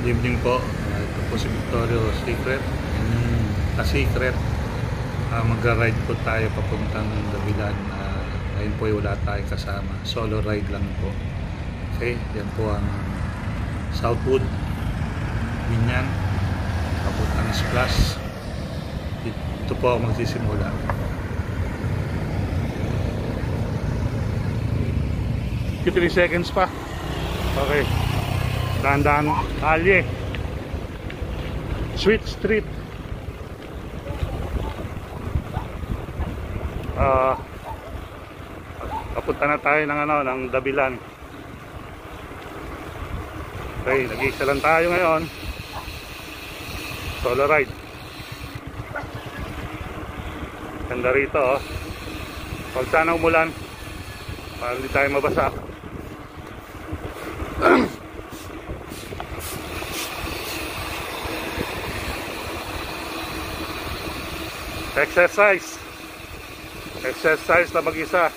Good evening po. Ito po si Victorio Secret. Secret. Magra-ride po tayo papuntang Dabilan. Ngayon po ay wala tayong kasama. Solo ride lang po. Okay, yan po ang Southwood, Binyan, papuntang Splash. Ito po ako magsisimula. 3 seconds pa. Okay. Dahan-dahan kalye. Sweet Street. Papunta na tayo ng Dabilan. Okay, nag-iisa lang tayo ngayon. Solo ride. Ganda rito, oh. Huwag sana umulan para hindi tayo mabasa. Exercise na mag-isa,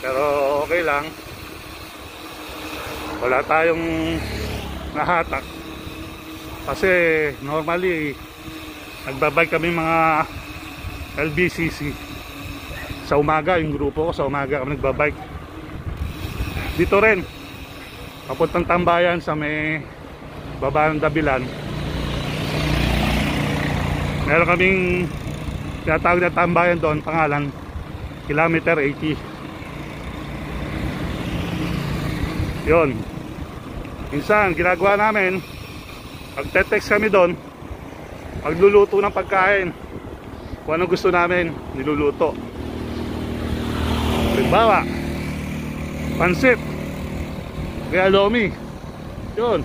pero okay lang, wala tayong nahatak kasi normally nagbabike kami mga LBCC sa umaga. Yung grupo ko sa umaga kami nagbabike dito rin papuntang Tambayan sa may baba ng Dabilan. Meron kaming tinatawag na tambayan doon, pangalan kilometer 80. Yun, minsan ginagawa namin, magte-text kami doon, magluluto ng pagkain kung anong gusto namin, niluluto. Halimbawa, pansit, kaya lomi. Yun,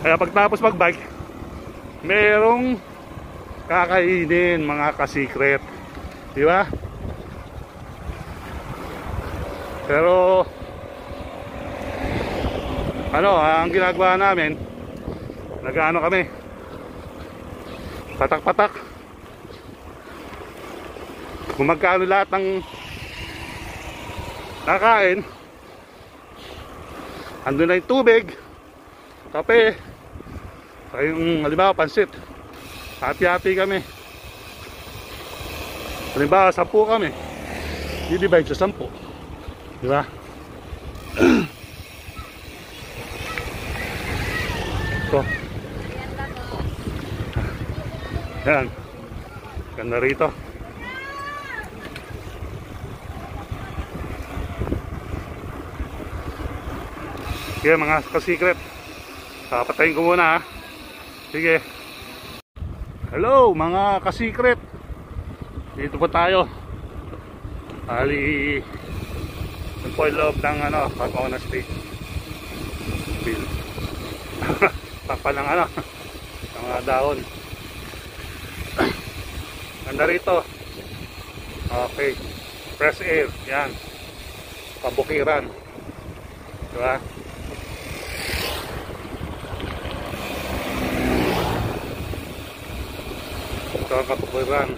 kaya pagtapos magbike, merong kakainin mga ka-secret, di ba? Pero ang ginagawa namin, nag-ano kami, patak-patak kung magkano lahat ng nakain. Andun na yung tubig, kape, yung halimbawa pansit, hati-hati kami. Halimbawa 10 kami, di-divide sa 10, di ba? So, yan, ganda rito. Sige mga ka-secret, patayin ko muna, ha. Sige. Hello mga ka-secret, dito po tayo. Ali, yung po loob ng Pagona State Bill. Papa ng ng mga dahon. Ganda rito. Okay, fresh air, yan, pabukiran, diba? Ito ang kabukiran.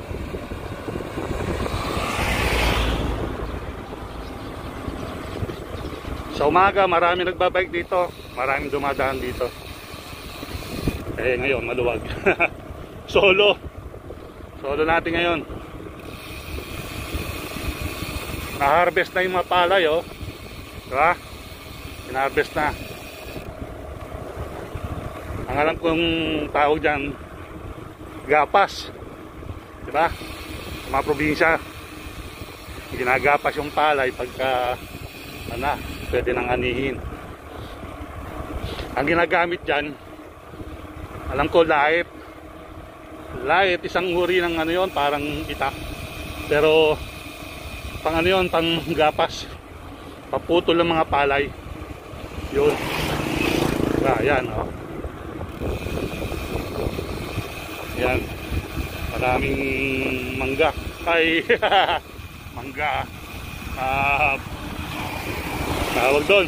Sa umaga marami nagbabike dito, maraming dumadaan dito. Ngayon maluwag. Solo natin ngayon. Na-harvest na yung mga palay, oh. Diba? Ina-harvest na. Ang alam kong tawag dyan, gapas, diba? Sa mga probinsya, ginagapas yung palay pagka pwede nang anihin. Ang ginagamit dyan, alam ko, light, isang uri ng yon, parang itak, pero pang yon, pang gapas, paputol ng mga palay. Yun, yan, oh. Yan, maraming mangga. Ay, mangga. Tawag doon.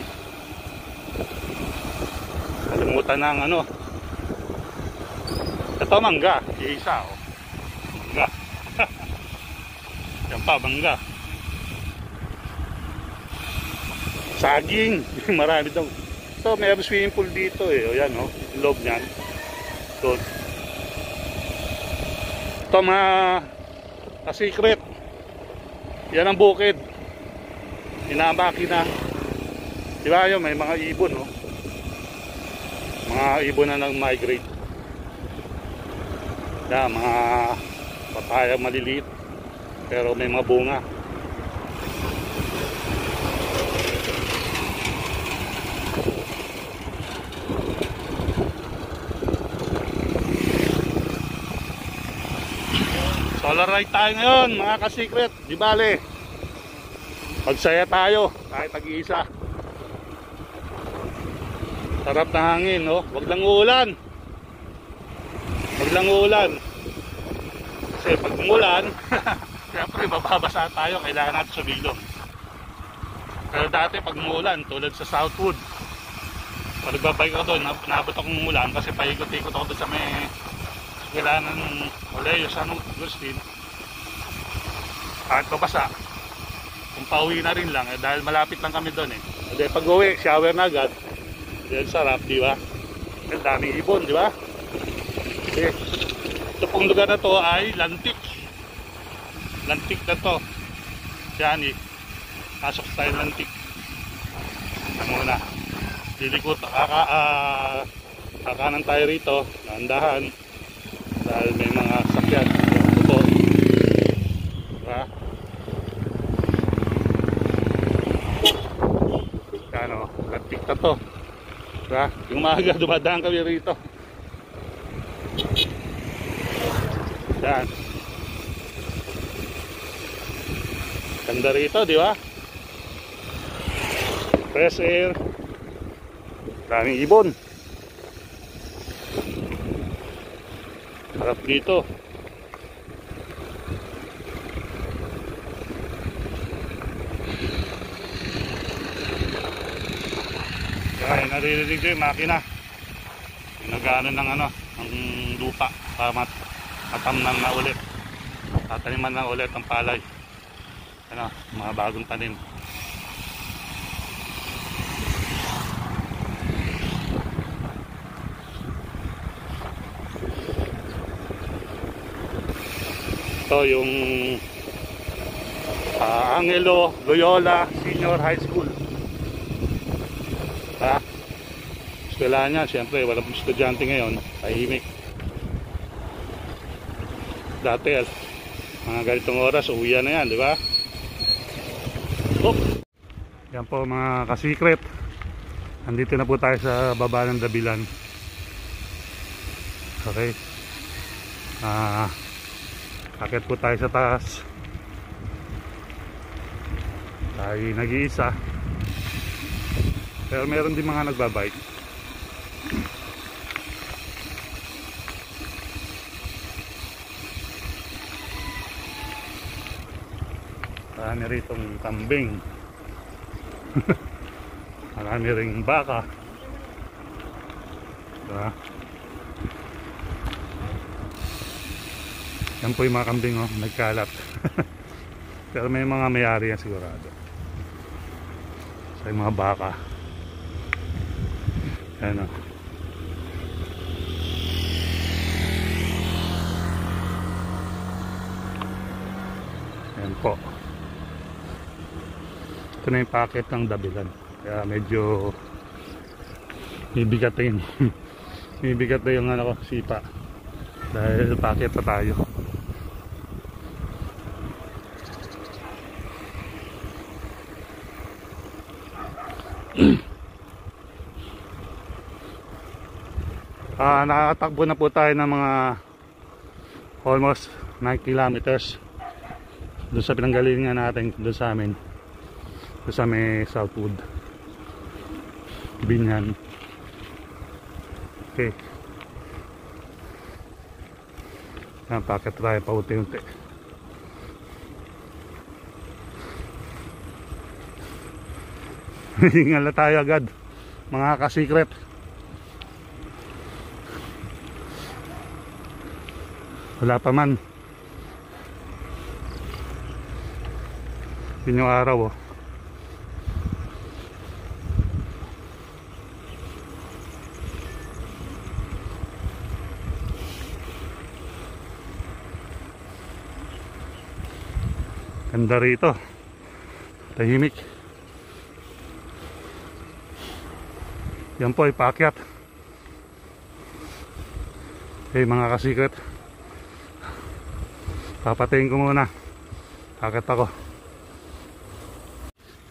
Kalimutan ng ito, mangga. Isa, oh. Mangga. Yan pa, mangga. Saging. Marami daw. Ito, mayroong swimming pool dito eh. O yan, oh. Loob niyan. Doon. Ito mga ka-secret. Yan ang bukid. Inamaki na. Diba yun, may mga ibon, oh. Mga ibon na nag-migrate. Yan, mga papaya maliliit. Pero may mga bunga. Solar ride tayo ngayon mga ka-secret. Di bale, pagsaya tayo kahit tag-iisa. Sarap na hangin, no? Wag lang uulan. Wag lang uulan. Kasi pag umulan siyempre mababasa tayo. Kailangan natin sumilong. Pero dati pag umulan, tulad sa Southwood, pag nagbabike ako doon, nabot akong umulan kasi paikot-ikot ako doon sa may kailangan Oleo San Agustin. Kahit babasa, kung pauwi na rin lang dahil malapit lang kami doon eh. Kasi pag uwi, shower na agad. Yan sarap, di ba? Ang daming ibon, di ba? Okay. Ito pong lugar na to ay Lantik. Lantik na to. Yan eh. Pasok tayo Lantik. Muna. Lilikot. Kakanan tayo rito. Naandahan. Dahil may mga sakyan. Ito. Diba? Yan o. Lantik na to. Diba? Yung maaga dumadaan kami rito. Yan. Ganda rito, di ba? Fresh air. Daming ibon. Harap dito. Yan, naririnig ko yung makina. Nag-ano ng ano, ng lupa para matamnan na ulit. Tataniman na ulit ang palay. Ano, mga bagong tanim. Ito yung Angelo Loyola Senior High School. Eskwelahan niya, siyempre walang estudyante ngayon, tahimik. Dati mga ganitong oras uwian na yan, di ba? Oh. Yan po mga ka-secret. Andito na po tayo sa baba ng Dabilan. Okay. Akit po tayo sa taas. Tayo nag-iisa. Pero meron din mga nagbabike. Marami ritong kambing. Marami ring baka. Diba? Yan po yung mga kambing, oh, nagkalat. Pero may mga may-ari yan sigurado. So yung mga baka. Yan, oh. Yan po. Ito na yung packet ng Dabilan. Kaya medyo ibigat na yun. Ibigat na yung ano ko, sipa. Dahil packet pa tayo. Nakatakbo na po tayo ng mga almost 9 kilometers doon sa pinanggalingan natin, doon sa amin, doon sa may Southwood Binyan. Okay, napakit tayo pa unti-unti. Hingala tayo agad mga ka-secret. Wala pa man. Yun yung araw, oh. Ganda rito. Tahimik. Yan po ay paakyat. Okay mga kasikret, papatayin ko muna. Akit ako.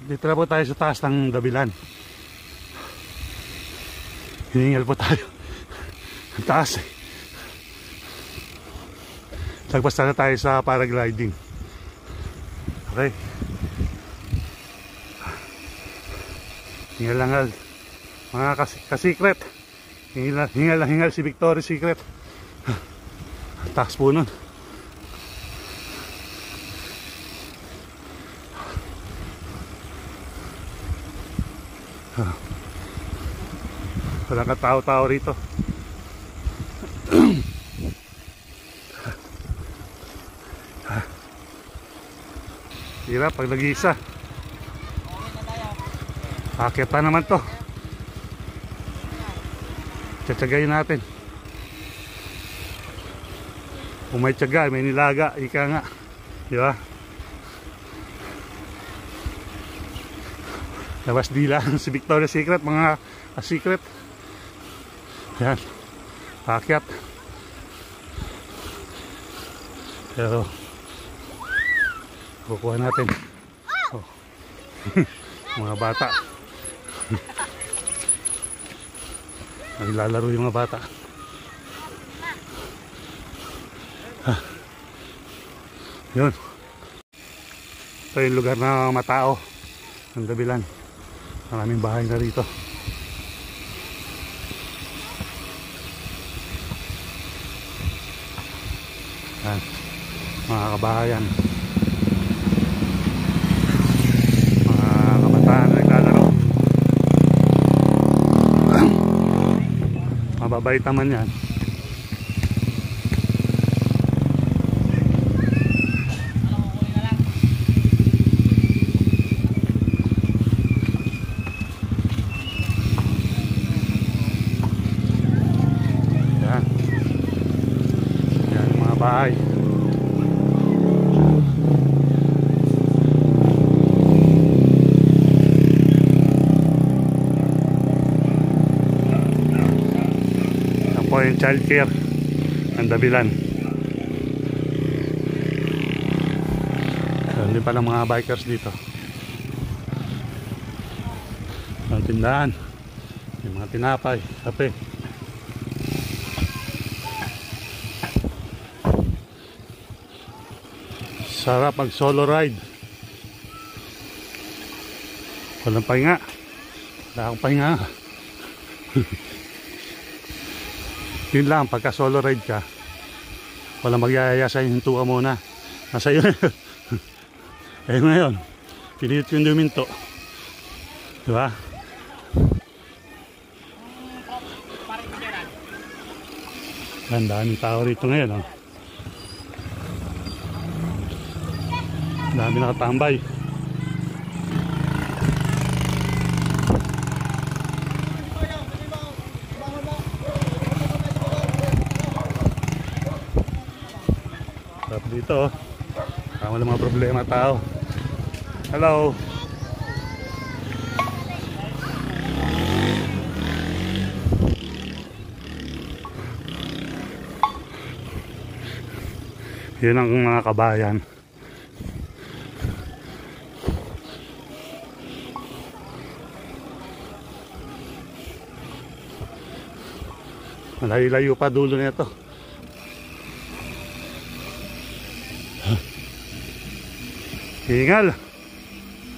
Dito na po tayo sa taas ng Dabilan. Hiningal po tayo. Ang taas eh. Lagpas na tayo sa paragliding. Okay. Hingal-hangal mga kasikret. Hingal si Victoria's Secret. Taas po nun. Walang katao-tao rito. Hirap pag nag-iisa. Akit pa naman to. Tsatsagayin natin. Kung may tsaga, may nilaga, ika nga. Di ba? Labas dila si Victoria's Secret, mga secret. Yan. Akyat. Pero kukuha natin. Oh. Mga bata. Naglalaro yung mga bata. Yun. Ito yung lugar na matao ng Dabilan. Maraming bahay na rito. Yan. Mga kabahayan, mga kabataan na naglalaro. Mababait naman yan. Yan. Yan mga bahay. Yung child care ng Dabilan. Hindi pa ng mga bikers dito. Ang tindahan, yung mga tinapay, kape. Sarap mag solo ride. Walang pahinga. Wala akong pahinga. Yun lang, pagka solo ride ka, walang magyayaya sa'yo, hintuan muna. Nasa iyo. Eh ngayon, pinilit yung duminto. Diba? Ang daming tao rito ngayon. Oh. Dami nakatambay. Dito, wala mga problema tao. Hello. Yun ang mga kabayan. Malayo-layo pa dulo nito. Hingal.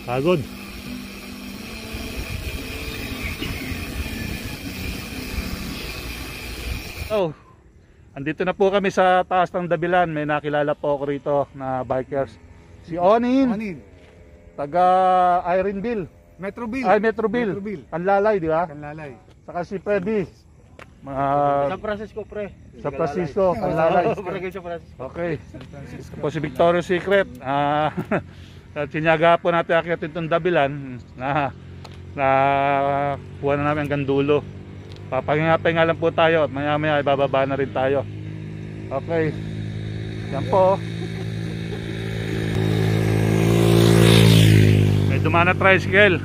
Pagod. Oh, andito na po kami sa taas ng Dabilan. May nakilala po ako rito na bikers. Si Onin. Taga Ironville. Metroville. Ay, Metroville. Kanlalay, di ba? Kanlalay. Saka si Freddy. San Francisco, pre. Sa Francisco, Kanlalay. Okay. Ito po si Victoria's Secret. Sinyaga po natin akyatin itong Dabilan na kuha na namin hanggang dulo. Papahinga lang po tayo at maya maya ibababa na rin tayo. Okay. Yan po. dumaan na tricycle.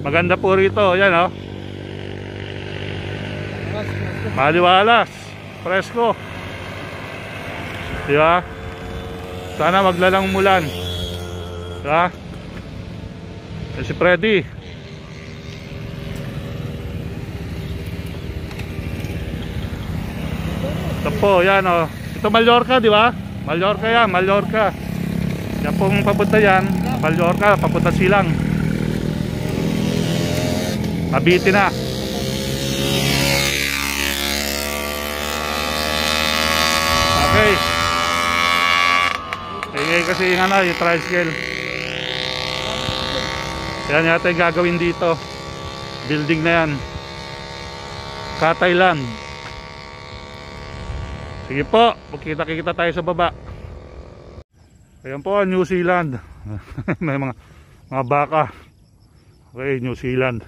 Maganda po rito, yan oh. Maliwalas, presko. Diba? Sana maglalang umulan. Diba? Si Freddy. Ito po, yan oh. Ito Mallorca, di ba? Mallorca yan, Mallorca. Yan pong papunta yan, Mallorca, papunta Silang. Mabiti na. Okay. Ingay kasi yung ano, yung tricycle. Yan yata yung gagawin dito. Building na yan. Thailand. Sige po, magkita-kita tayo sa baba. Ayan po, New Zealand. May mga baka. Okay, New Zealand.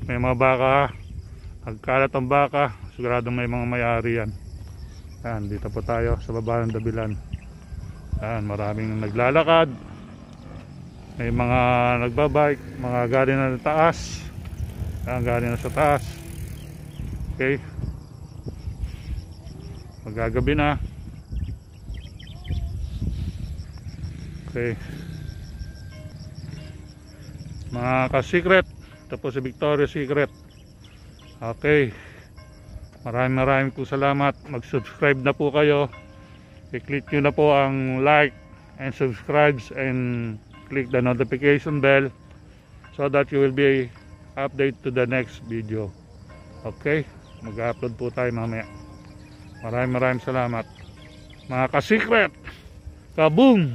May mga baka. Nagkalat ang baka. Siguradong may mga may-ari yan. Ayan, dito po tayo sa baba ng Dabilan. Ayan, maraming naglalakad. May mga nagbabike. Mga galing na taas. Ayan, galing na sa taas. Okay. Magagabi na. Okay. Mga ka-secret, ito po si Victoria's Secret. Okay. Maraming po salamat. Mag-subscribe na po kayo. I-click nyo na po ang like and subscribe and click the notification bell so that you will be updated to the next video. Okay. Mag-upload po tayo mamaya. Maraming salamat mga ka-secret. Kaboom!